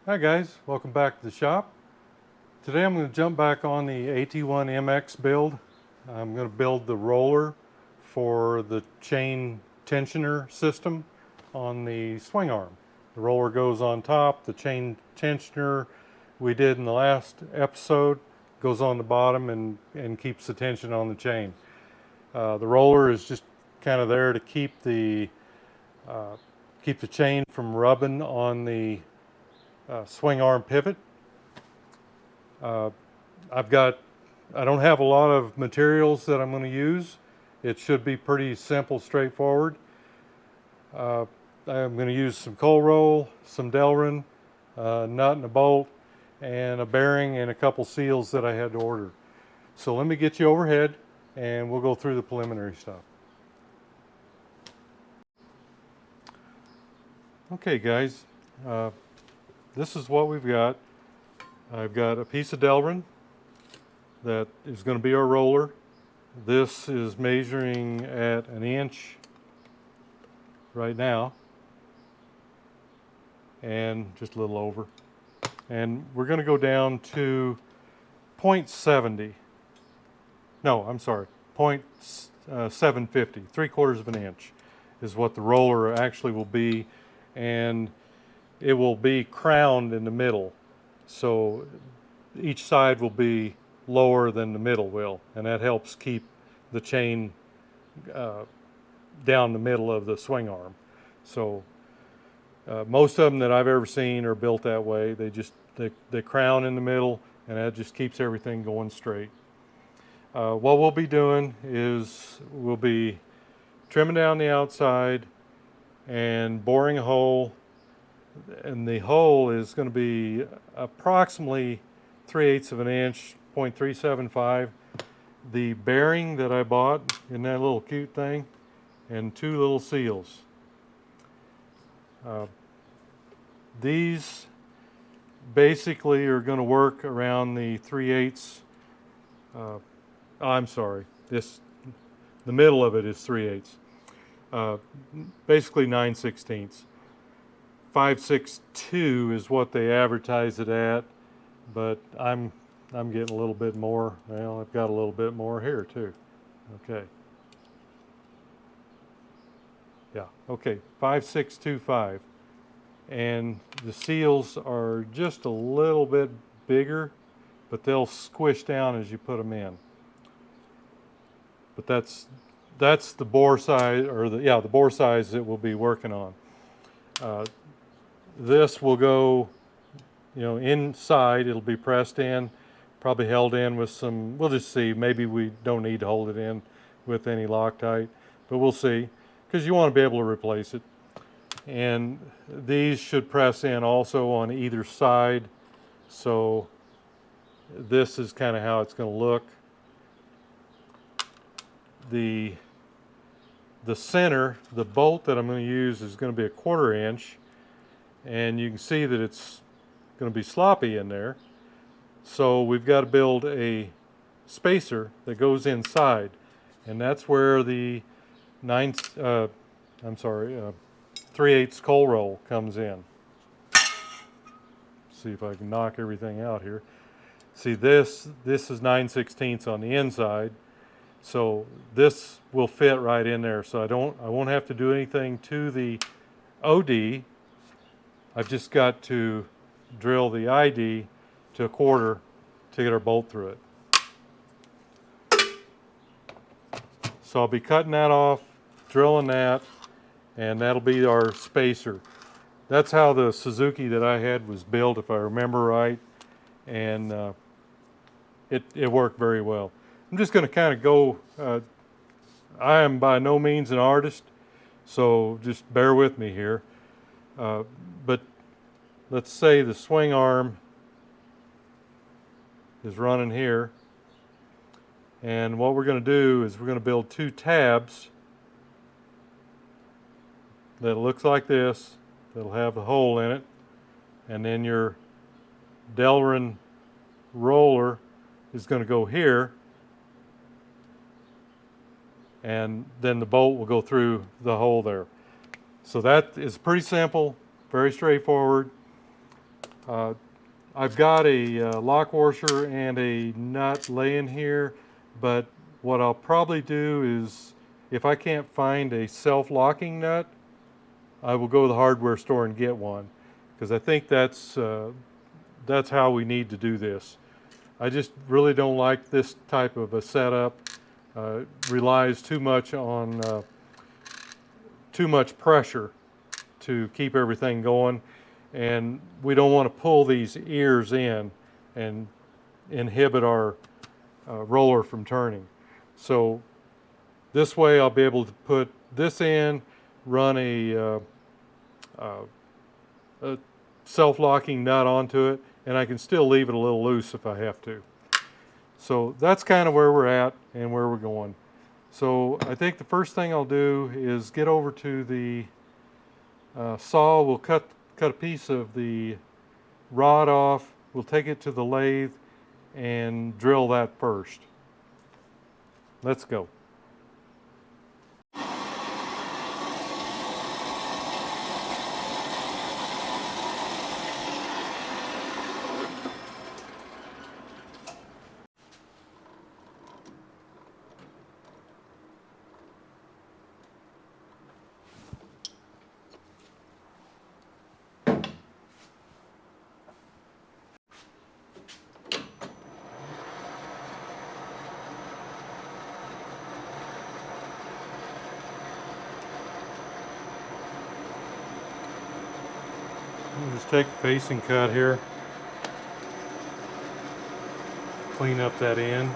Hi guys, welcome back to the shop. Today I'm going to jump back on the AT-1 MX build. I'm going to build the roller for the chain tensioner system on the swing arm. The roller goes on top, the chain tensioner we did in the last episode goes on the bottom and keeps the tension on the chain. The roller is just kind of there to uh, keep the chain from rubbing on the swing arm pivot. Uh, I don't have a lot of materials that I'm going to use. It should be pretty simple, straightforward. Uh, I'm going to use some coal roll, some delran, nut and a bolt, and a bearing and a couple seals that I had to order. So let me get you overhead and we'll go through the preliminary stuff. Okay guys, uh, this is what we've got. I've got a piece of delran that is going to be our roller. This is measuring at 1 inch right now, and just a little over. And we're going to go down to 0.70. No, I'm sorry, 0.750. 3/4 of an inch is what the roller actually will be, and it will be crowned in the middle. So each side will be lower than the middle will, and that helps keep the chain down the middle of the swing arm. So most of them that I've ever seen are built that way. They crown in the middle, and that just keeps everything going straight. What we'll be doing is we'll be trimming down the outside and boring a hole, and the hole is going to be approximately 3/8 of an inch, 0.375. The bearing that I bought in that little cute thing, and 2 little seals. These basically are going to work around the 3/8. I'm sorry, the middle of it is 3/8. Basically 9/16. 5/62 is what they advertise it at, but I'm getting a little bit more. Well, I've got a little bit more here too. Okay. Yeah, okay, 5/625. And the seals are just a little bit bigger, but they'll squish down as you put them in. But that's the bore size, or the bore size that we'll be working on. This will go, inside. It'll be pressed in, probably held in with some. We'll just see. Maybe we don't need to hold it in with any Loctite, but we'll see, because you want to be able to replace it. And these should press in also on either side. So this is kind of how it's going to look. The center, the bolt that I'm going to use is going to be a 1/4 inch, and you can see that it's going to be sloppy in there. So we've got to build a spacer that goes inside, and that's where the 3/8 coal roll comes in. See if I can knock everything out here. See, this is 9/16 on the inside, so this will fit right in there. So I won't have to do anything to the OD. I've just got to drill the ID to 1/4 to get our bolt through it. So I'll be cutting that off, drilling that, and that'll be our spacer. That's how the Suzuki that I had was built, if I remember right, and it worked very well. I'm just going to kind of go. I am by no means an artist, so just bear with me here. But let's say the swing arm is running here, and what we're going to do is we're going to build 2 tabs that looks like this. That'll have a hole in it, and then your delran roller is going to go here, and then the bolt will go through the hole there. So that is pretty simple, very straightforward. I've got a lock washer and a nut laying here, but what I'll probably do is, if I can't find a self-locking nut, I will go to the hardware store and get one, because I think that's how we need to do this. I just really don't like this type of a setup. Relies too much on too much pressure to keep everything going, and we don't want to pull these ears in and inhibit our roller from turning. So this way I'll be able to put this in, run a self-locking nut onto it, and I can still leave it a little loose if I have to. So that's kind of where we're at and where we're going. So I think the first thing I'll do is get over to the saw. We'll cut a piece of the rod off. We'll take it to the lathe and drill that first. Let's go. Just take a facing cut here, clean up that end.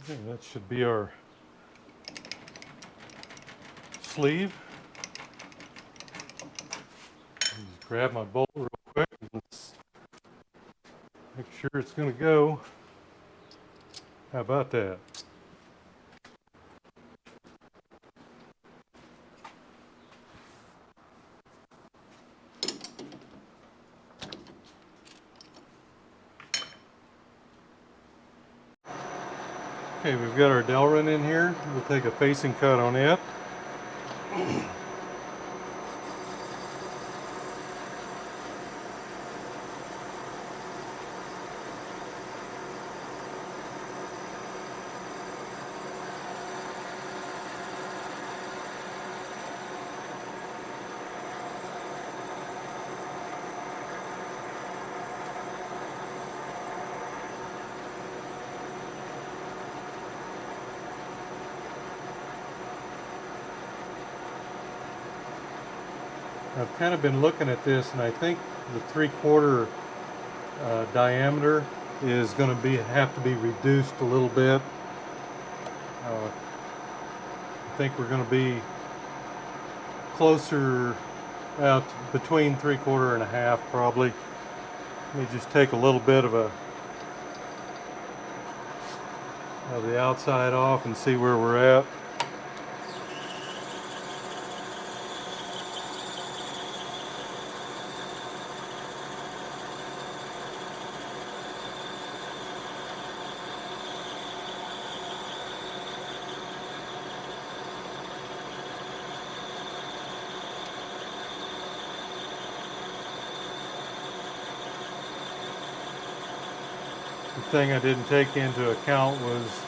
Okay, that should be our sleeve. Just grab my bolt real quick and let's make sure it's going to go. How about that? Okay, we've got our delran in here. We'll take a facing cut on it. I've kind of been looking at this, and I think the 3/4 diameter is going to have to be reduced a little bit. I think we're going to be closer out between 3/4 and a half probably. Let me just take a little bit of the outside off and see where we're at. The thing I didn't take into account was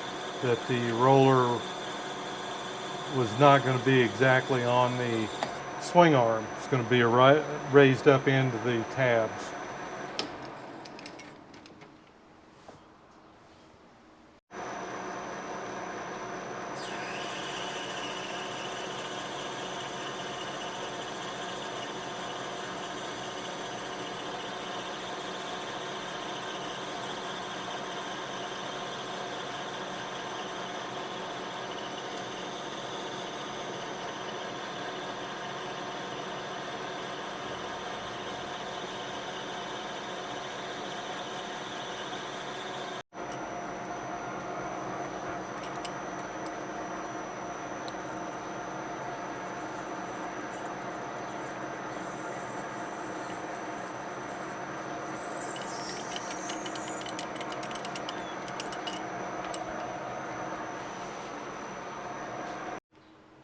that the roller was not going to be exactly on the swing arm. It's going to be raised up into the tabs.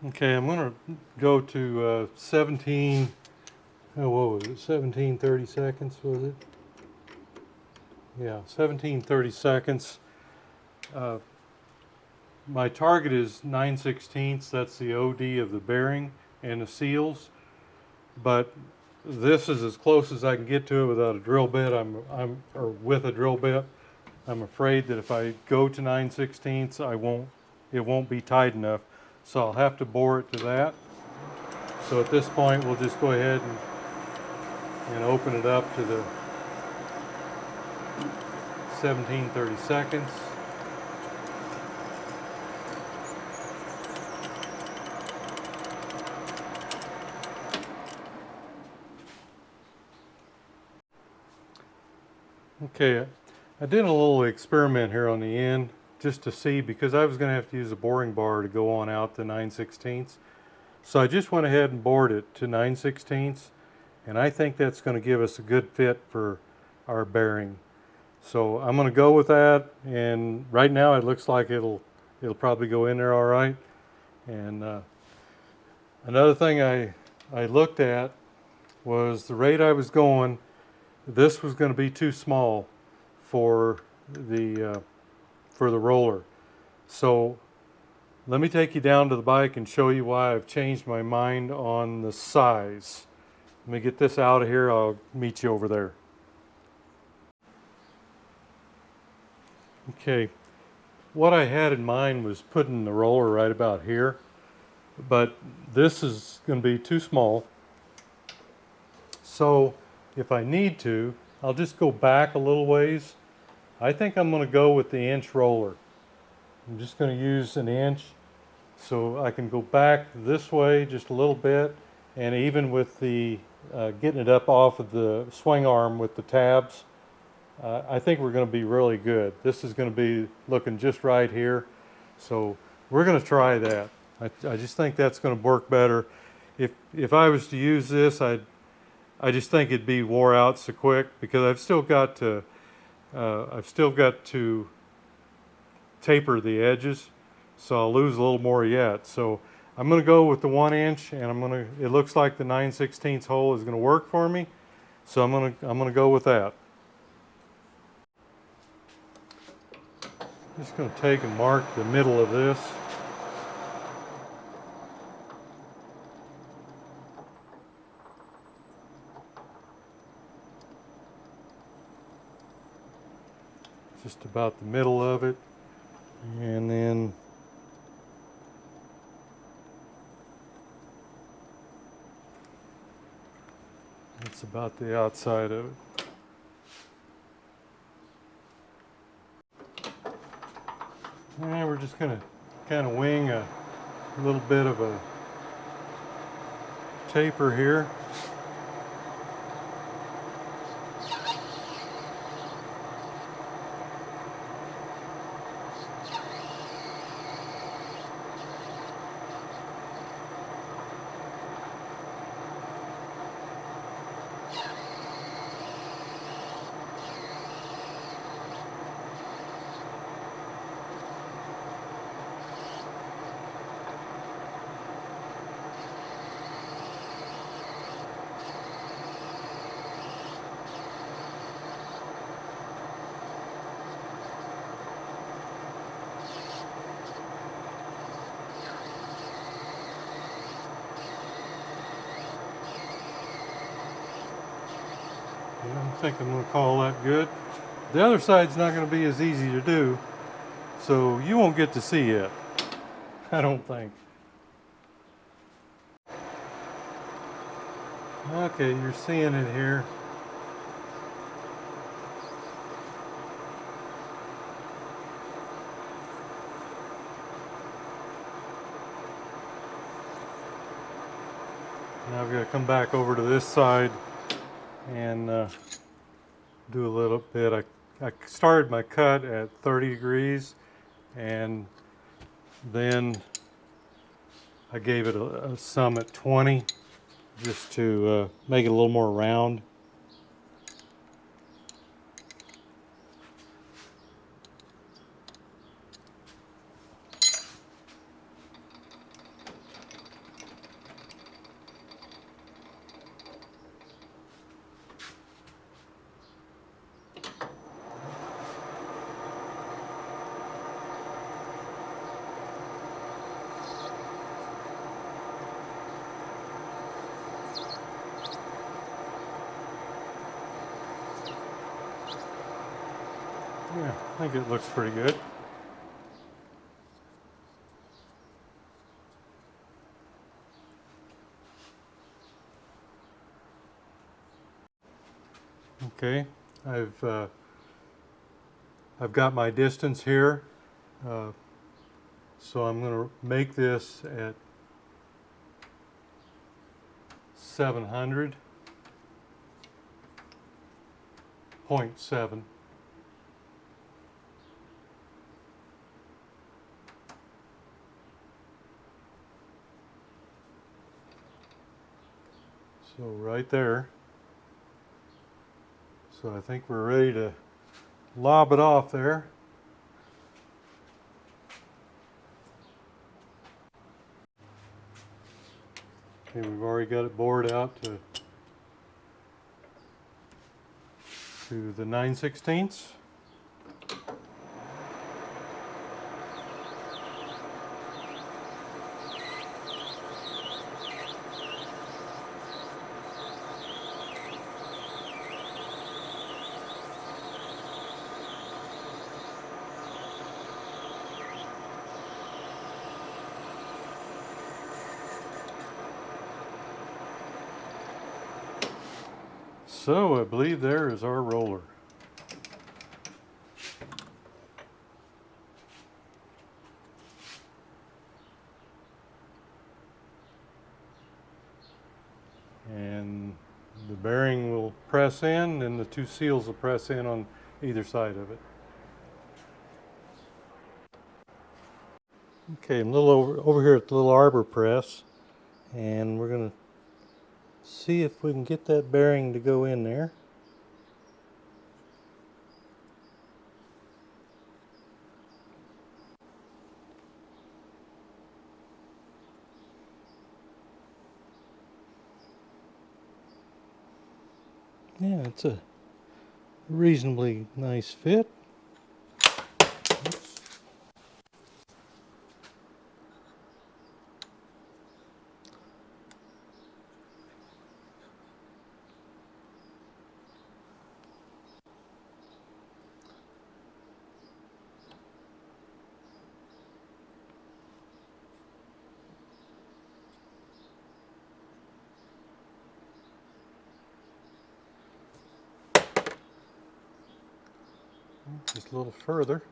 Okay, I'm going to go to 17, oh, what was it, 1730 seconds, was it? Yeah, 1730 seconds. My target is 9/16, that's the OD of the bearing and the seals, but this is as close as I can get to it without a drill bit. Or with a drill bit. I'm afraid that if I go to 9/16, it won't be tight enough. So I'll have to bore it to that. So at this point, we'll just go ahead and open it up to the 1730 seconds. Okay, I did a little experiment here on the end just to see, because I was going to have to use a boring bar to go on out to 9/16. So I just went ahead and bored it to 9/16, and I think that's going to give us a good fit for our bearing. So I'm going to go with that, and right now it looks like it'll probably go in there all right. And another thing I looked at was the rate I was going. This was going to be too small for the roller. So let me take you down to the bike and show you why I've changed my mind on the size. Let me get this out of here. I'll meet you over there. Okay, what I had in mind was putting the roller right about here, but this is going to be too small. So if I need to, I'll just go back a little ways. I think I'm going to go with the inch roller. I'm just going to use an inch so I can go back this way just a little bit, and even with the getting it up off of the swing arm with the tabs, I think we're going to be really good. This is going to be looking just right here, so we're going to try that. I just think that's going to work better. If I was to use this, I just think it'd be wore out so quick, because I've still got to taper the edges, so I'll lose a little more yet. So I'm going to go with the 1 inch, and it looks like the 9/16 hole is going to work for me, so I'm going to go with that. Just going to take and mark the middle of this. Just about the middle of it, and then it's about the outside of it. And we're just going to kind of wing a little bit of a taper here. think I'm going to call that good. The other side's not going to be as easy to do, so you won't get to see it, I don't think. Okay, you're seeing it here. Now I've got to come back over to this side and do a little bit. I started my cut at 30 degrees and then I gave it a sum at 20 just to make it a little more round. Yeah, I think it looks pretty good. Okay, I've got my distance here, so I'm going to make this at 700.7. So right there. So I think we're ready to lob it off there. Okay, we've already got it bored out to the 9/16. So I believe there is our roller. And the bearing will press in and the two seals will press in on either side of it. Okay, I'm a little over here at the little arbor press, and we're going to see if we can get that bearing to go in there. Yeah, it's a reasonably nice fit. Oops. Just a little further.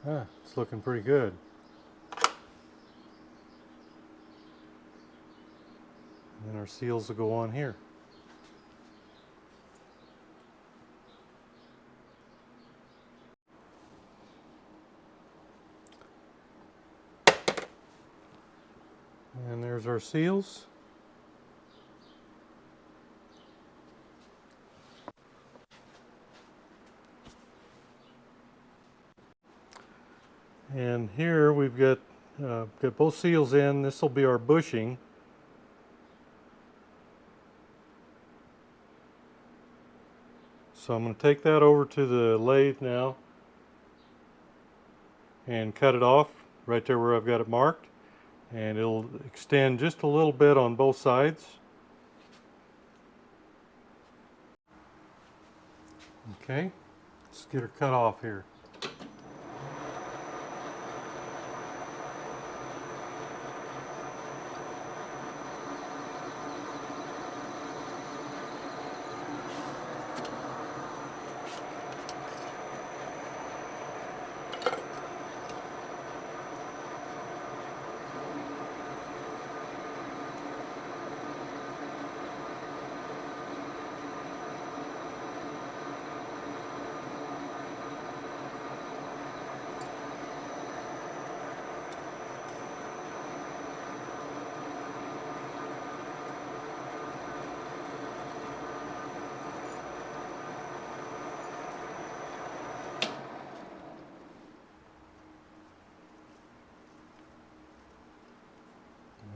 Ah, it's looking pretty good. And then our seals will go on here. And there's our seals. And here we've got both seals in. This will be our bushing. So I'm going to take that over to the lathe now and cut it off right there where I've got it marked. and it'll extend just a little bit on both sides. Okay, let's get her cut off here.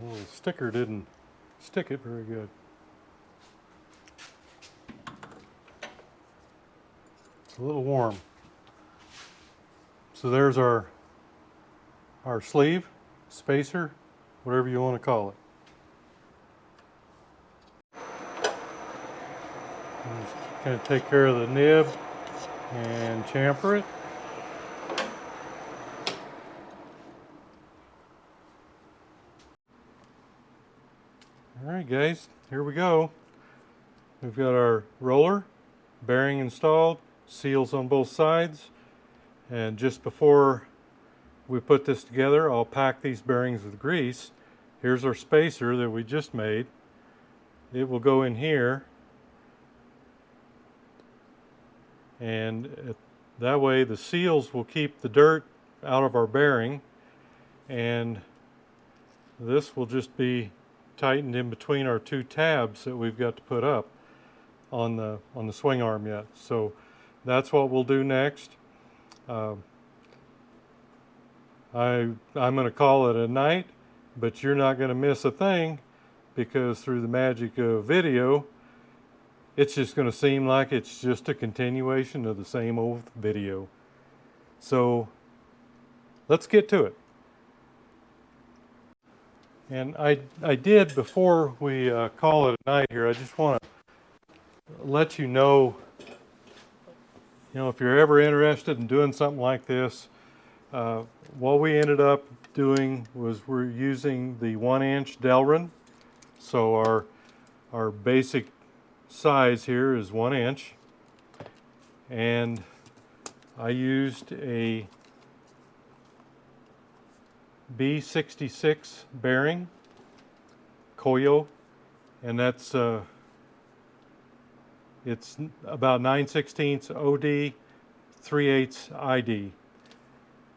Well, the sticker didn't stick it very good. It's a little warm. So there's our sleeve, spacer, whatever you want to call it. I'm just going to take care of the nib and chamfer it. Alright guys, here we go. We've got our roller, bearing installed, seals on both sides, and just before we put this together, I'll pack these bearings with grease. Here's our spacer that we just made. It will go in here, and that way the seals will keep the dirt out of our bearing, and this will just be tightened in between our two tabs that we've got to put up on the swing arm yet. So that's what we'll do next. I'm going to call it a night, but you're not going to miss a thing, because through the magic of video, it's just going to seem like it's just a continuation of the same old video. So let's get to it. And I did, before we call it a night here, I just want to let you know, if you're ever interested in doing something like this, what we ended up doing was we're using the 1-inch delran. So our basic size here is 1 inch, and I used a B66 bearing, koyo, and that's it's about 9/16 OD, 3/8 ID,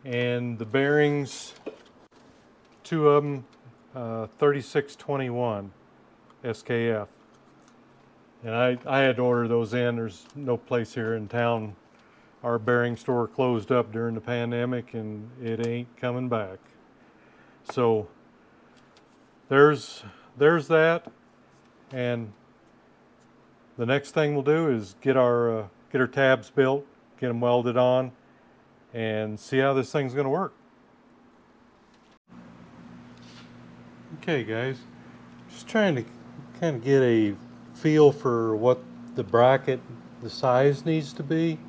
and the bearings, two of them 3621 SKF, and I had to order those in. There's no place here in town. Our bearing store closed up during the pandemic, and it ain't coming back. So there's that, and the next thing we'll do is get our tabs built, get them welded on, and see how this thing's going to work. Okay guys, just trying to kind of get a feel for what the bracket, the size needs to be.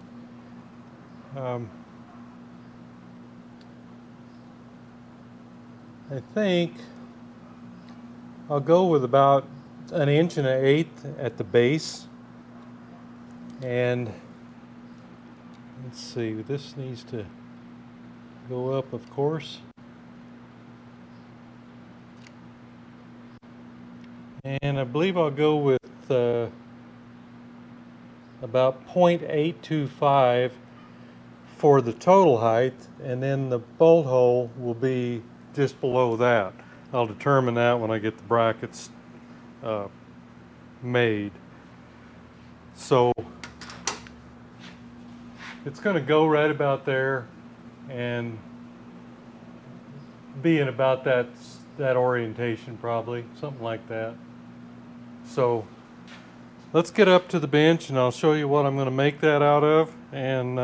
I think I'll go with about 1 1/8 at the base, and let's see, this needs to go up, of course, and I believe I'll go with about 0.825 for the total height, and then the bolt hole will be just below that. I'll determine that when I get the brackets made. So it's going to go right about there and be in about that orientation, probably something like that. So let's get up to the bench and I'll show you what I'm going to make that out of, and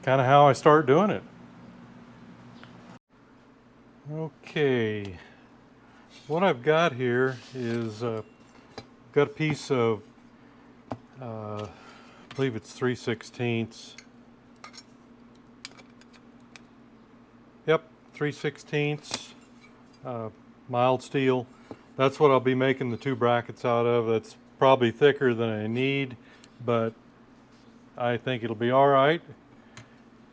kind of how I start doing it. Okay, what I've got here is got a piece of I believe it's 3/16. Yep, 3/16 mild steel. That's what I'll be making the two brackets out of. That's probably thicker than I need, but I think it'll be all right.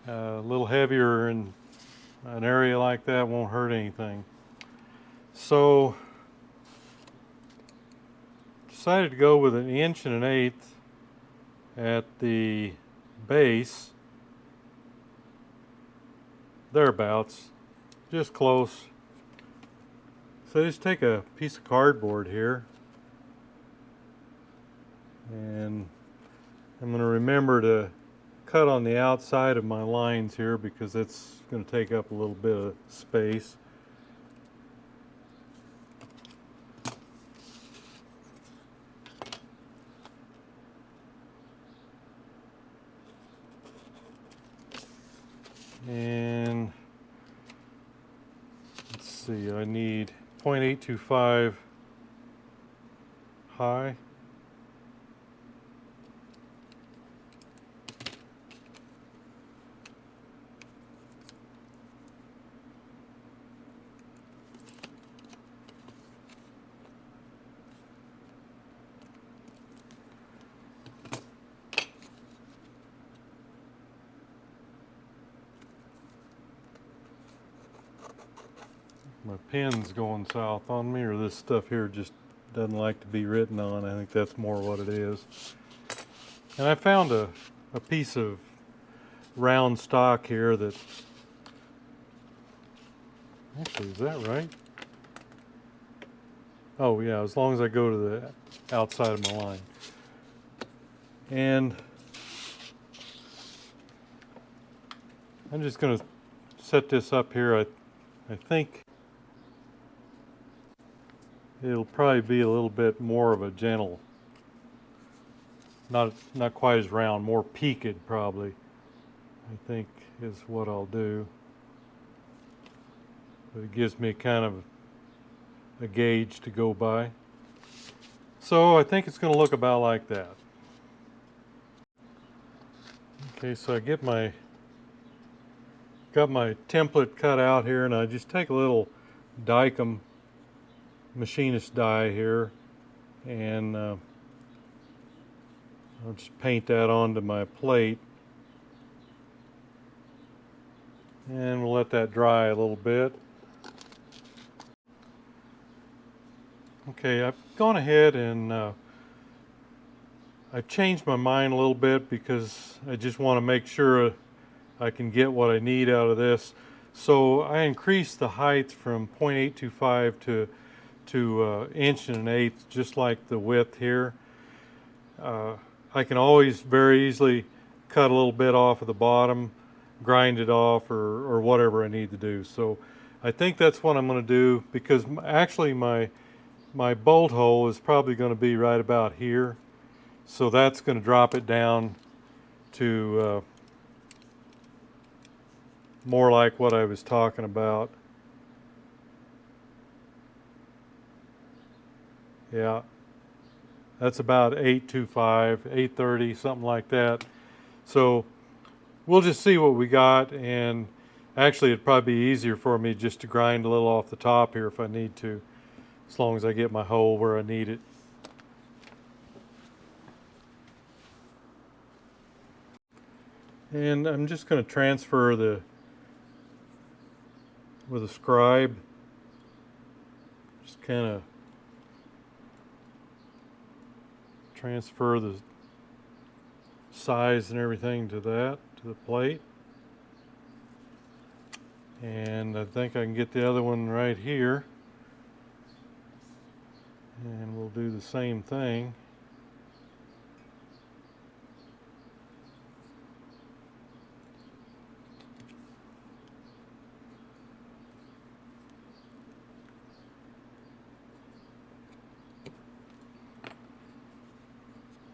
A little heavier in an area like that won't hurt anything. So decided to go with 1 1/8 inches at the base, thereabouts, just close. So I just take a piece of cardboard here, and I'm going to remember to cut on the outside of my lines here because it's going to take up a little bit of space. And let's see, I need 0.825 high. My pen's going south on me, or this stuff here just doesn't like to be written on. I think that's more what it is. And I found a piece of round stock here that, actually, is that right? Oh yeah, as long as I go to the outside of my line. And I'm just going to set this up here. I think it'll probably be a little bit more of a gentle, not quite as round, more peaked probably, I think is what I'll do. But it gives me kind of a gauge to go by. So I think it's going to look about like that. Okay, so I got my template cut out here, and I just take a little Dykem machinist die here, and I'll just paint that onto my plate, and we'll let that dry a little bit. Okay, I've gone ahead and I've changed my mind a little bit because I just want to make sure I can get what I need out of this. So I increased the height from 0.825 to 1 1/8 inches, just like the width here. I can always very easily cut a little bit off of the bottom, grind it off, or whatever I need to do. So I think that's what I'm going to do, because actually my bolt hole is probably going to be right about here. So that's going to drop it down to more like what I was talking about. Yeah, that's about 825, 830, something like that. So we'll just see what we got, and actually it'd probably be easier for me just to grind a little off the top here if I need to, as long as I get my hole where I need it. And I'm just going to transfer with a scribe, just kind of transfer the size and everything to the plate. And I think I can get the other one right here, and we'll do the same thing.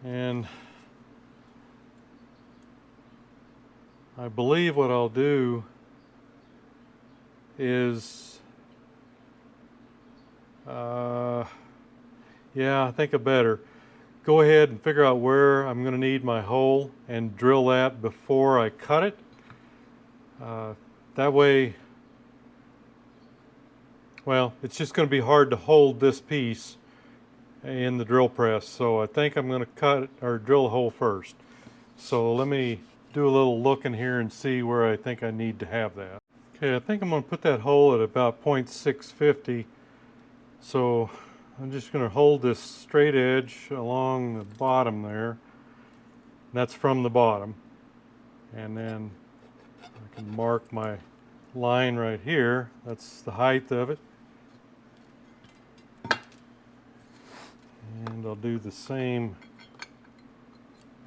And I believe what I'll do is Yeah, I think I better go ahead and figure out where I'm going to need my hole and drill that before I cut it. That way, well, it's just going to be hard to hold this piece in the drill press. So I think I'm going to cut or drill a hole first. So let me do a little looking here and see where I think I need to have that. Okay, I think I'm going to put that hole at about 0.650. So I'm just going to hold this straight edge along the bottom there. That's from the bottom. And then I can mark my line right here. That's the height of it. And I'll do the same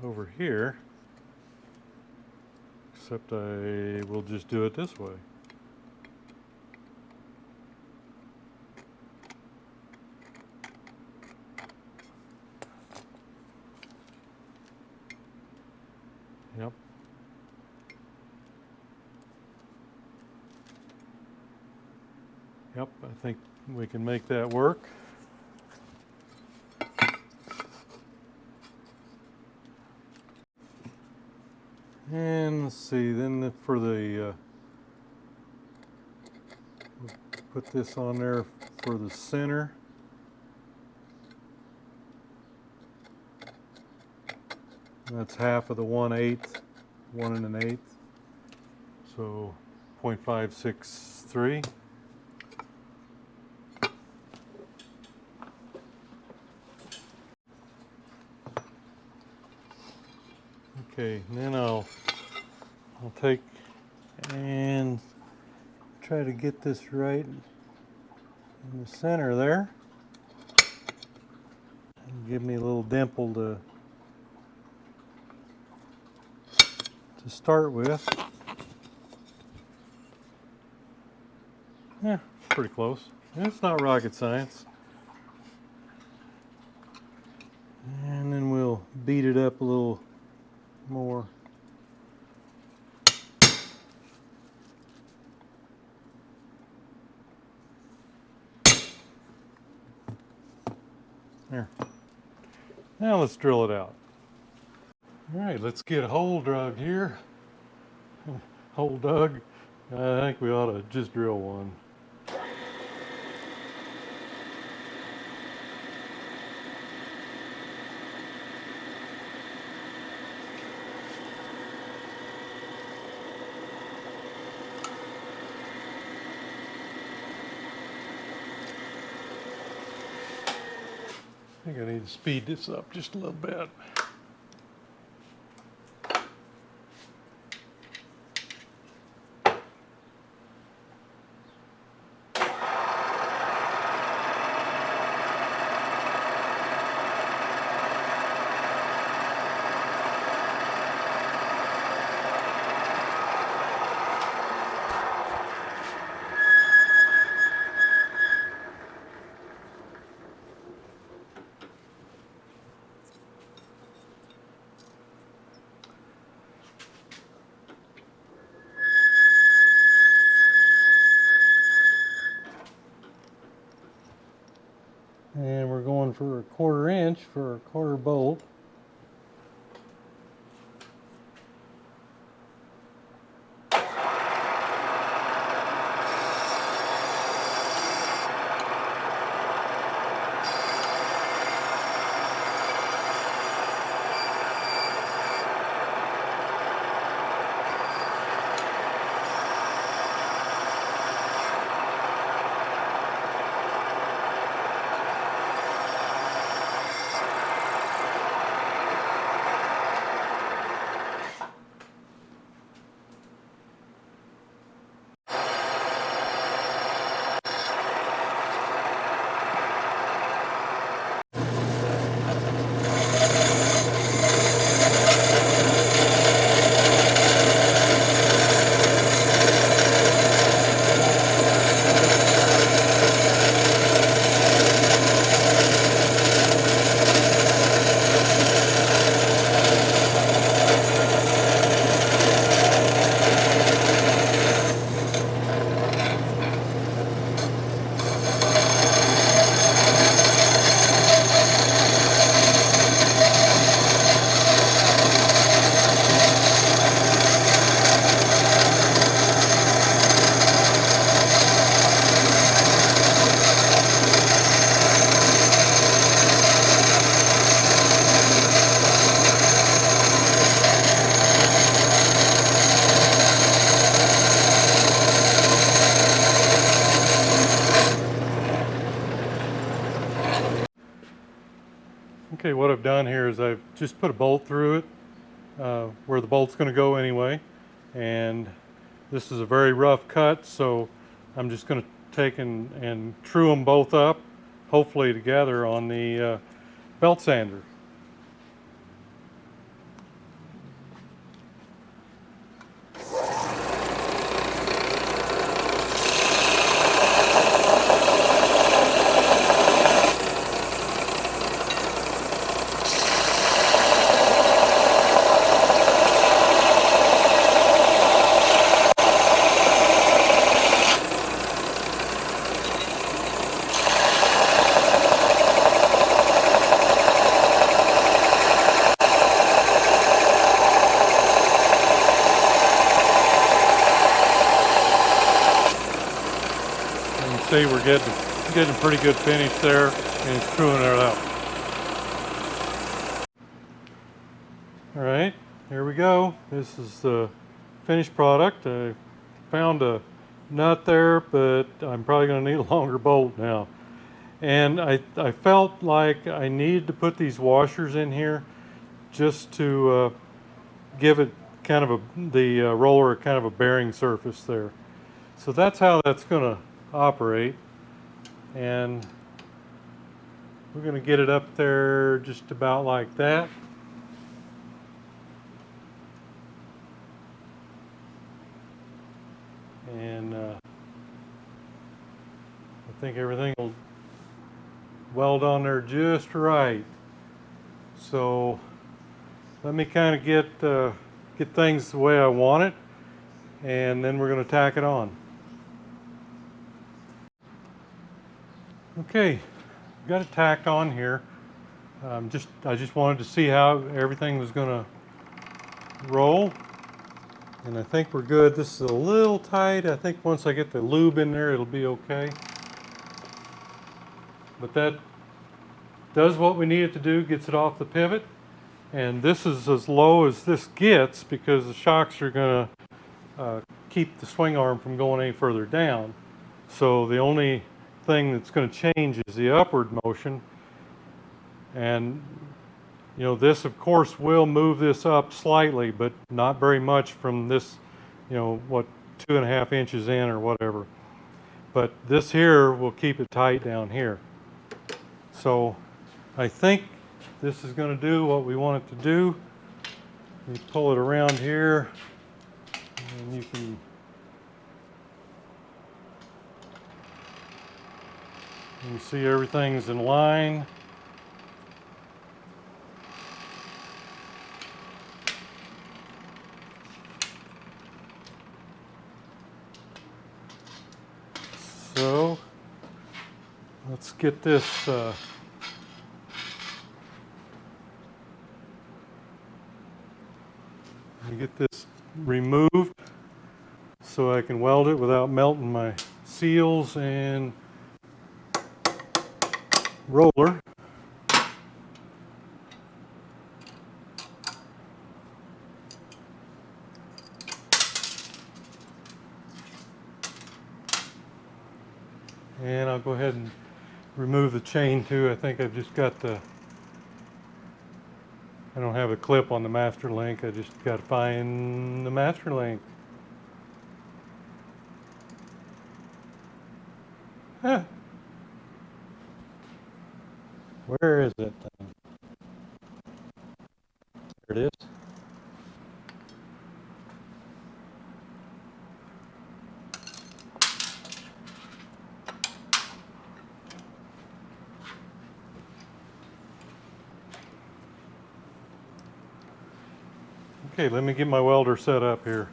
over here, except I will just do it this way. Yep. Yep, I think we can make that work. And let's see, then for the, put this on there for the center. That's half of the 1/8, 1 1/8. So 0.563. Okay, and then I'll take and try to get this right in the center there. And give me a little dimple to start with. Yeah, pretty close. It's not rocket science. And then we'll beat it up a little more. There. Now let's drill it out. All right, let's get a hole dug here. Hole dug. I think we ought to just drill one. I think I need to speed this up just a little bit. And we're going for a 1/4 inch for a 1/4 bolt. Okay, what I've done here is I've just put a bolt through it where the bolt's going to go anyway, and this is a very rough cut, so I'm just going to take and true them both up, hopefully together on the belt sander. See, we're getting a pretty good finish there, and it's screwing it up. All right, here we go. This is the finished product. I found a nut there, but I'm probably going to need a longer bolt now. And I felt like I needed to put these washers in here just to give it kind of the roller kind of a bearing surface there. So that's how that's going to operate, and we're going to get it up there just about like that. And I think everything will weld on there just right. So let me kind of get things the way I want it, and then we're going to tack it on. Okay, got it tacked on here. I just wanted to see how everything was going to roll, and I think we're good. This is a little tight. I think once I get the lube in there, it'll be okay. But that does what we need it to do, gets it off the pivot. And this is as low as this gets because the shocks are going to keep the swing arm from going any further down. So the only thing that's going to change is the upward motion, and you know, this of course will move this up slightly, but not very much from this, you know, what, 2.5 inches in or whatever. But this here will keep it tight down here. So I think this is going to do what we want it to do. Let me pull it around here, and you can see everything's in line. So let's get this removed so I can weld it without melting my seals and roller. And I'll go ahead and remove the chain too. I think I've just got I don't have a clip on the master link. I just got to find the master link. Huh. Where is it then? There it is. Okay, let me get my welder set up here.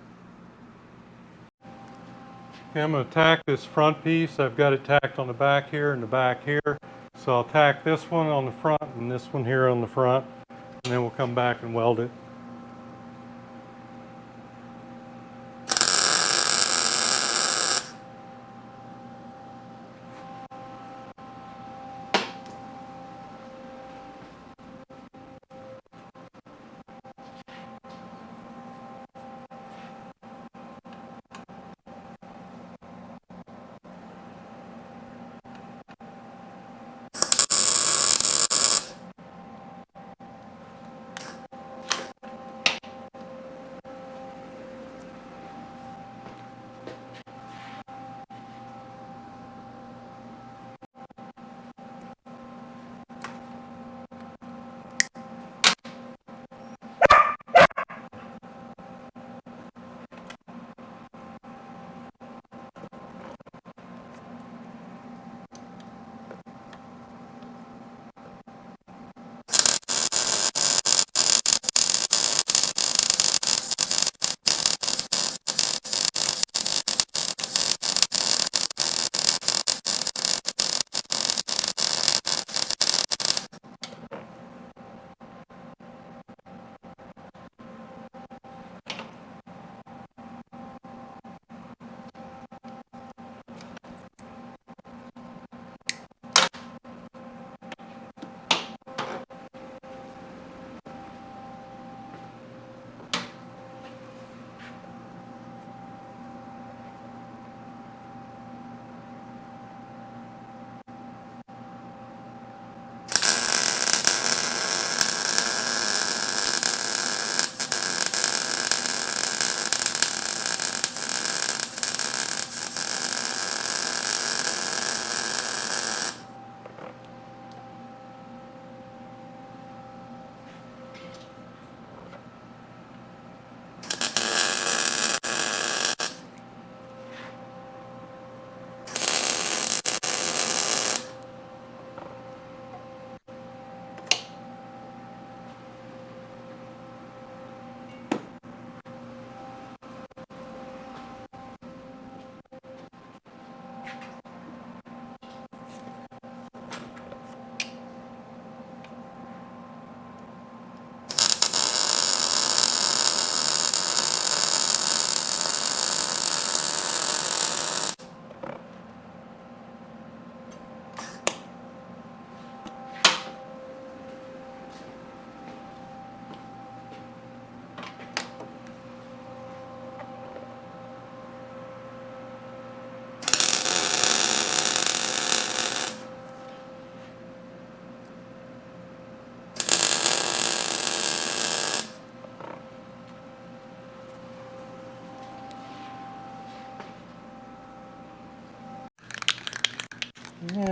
Okay, I'm going to tack this front piece. I've got it tacked on the back here and the back here. So I'll tack this one on the front and this one here on the front, and then we'll come back and weld it.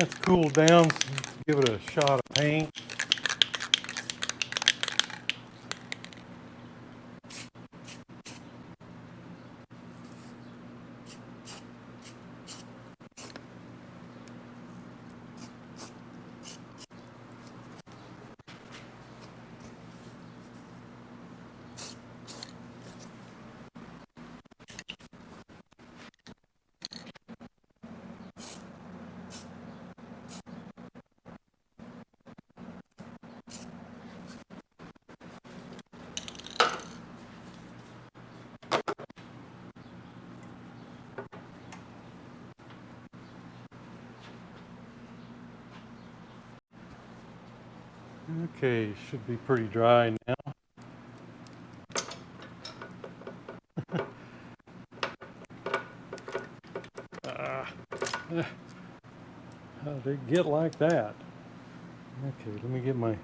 it's cooled down, so give it a shot of paint. Okay, should be pretty dry now. How did it get like that? Okay, let me get my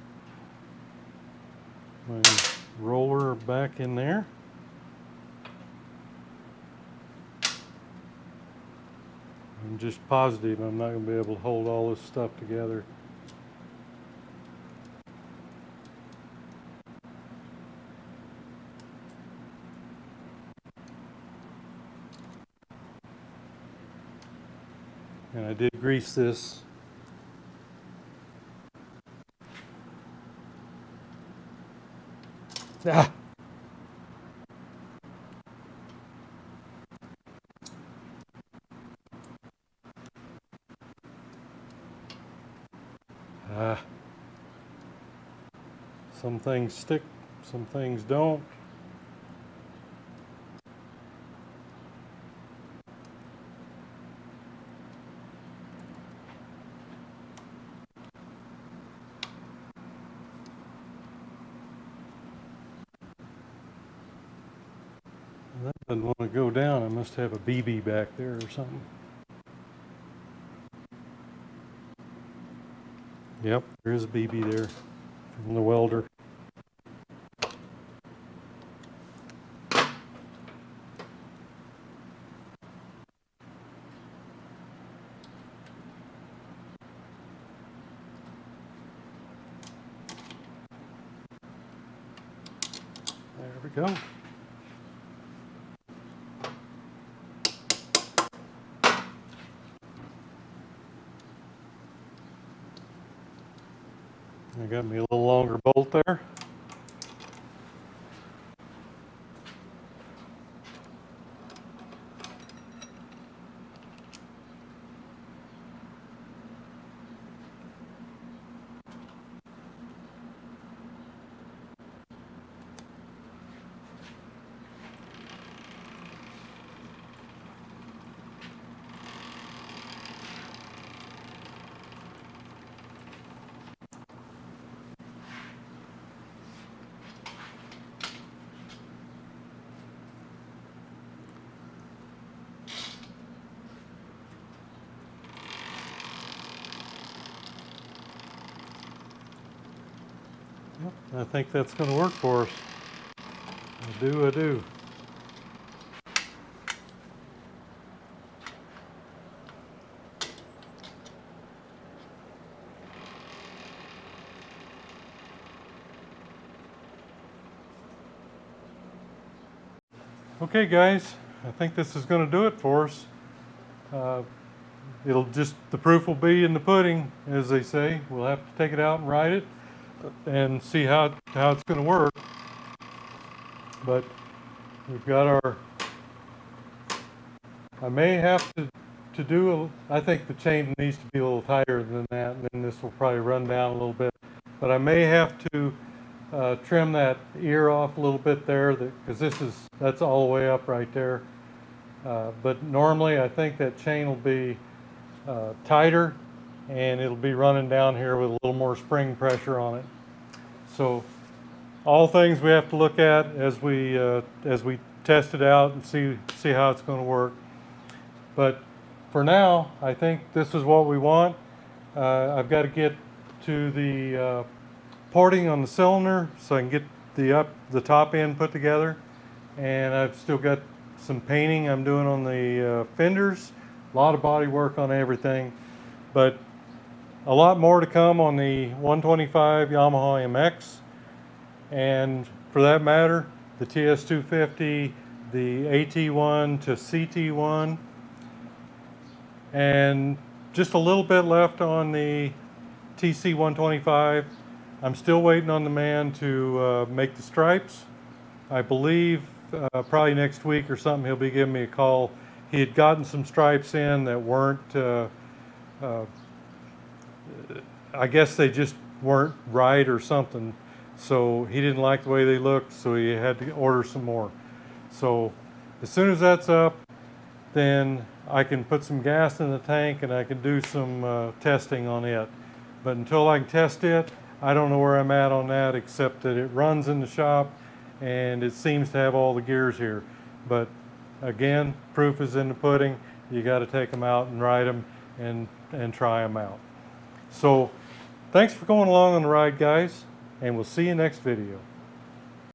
roller back in there. I'm just positive I'm not going to be able to hold all this stuff together. And I did grease this. Ah! Some things stick, some things don't. That doesn't want to go down. I must have a BB back there or something. Yep, there is a BB there from the welder. There we go. I got me a little longer bolt there. Yep, I think that's going to work for us. I do. Okay guys, I think this is going to do it for us. The proof will be in the pudding, as they say. We'll have to take it out and ride it and see how it's going to work. But we've got our, I may have to do, I think the chain needs to be a little tighter than that, and then this will probably run down a little bit. But I may have to trim that ear off a little bit there, because that's all the way up right there. But normally I think that chain will be tighter, and it'll be running down here with a little more spring pressure on it. So all things we have to look at as we test it out and see how it's going to work. But for now, I think this is what we want. I've got to get to the porting on the cylinder so I can get the top end put together, and I've still got some painting I'm doing on the fenders. A lot of body work on everything, but A lot more to come on the 125 Yamaha MX, and for that matter, the TS250, the AT-1 to CT1, and just a little bit left on the TC125. I'm still waiting on the man to make the stripes. I believe probably next week or something he'll be giving me a call. He had gotten some stripes in that weren't, I guess they just weren't right or something. So he didn't like the way they looked, so he had to order some more. So as soon as that's up, then I can put some gas in the tank and I can do some testing on it. But until I can test it, I don't know where I'm at on that, except that it runs in the shop and it seems to have all the gears here. But again, proof is in the pudding. You got to take them out and ride them and try them out. So thanks for going along on the ride, guys, and we'll see you next video.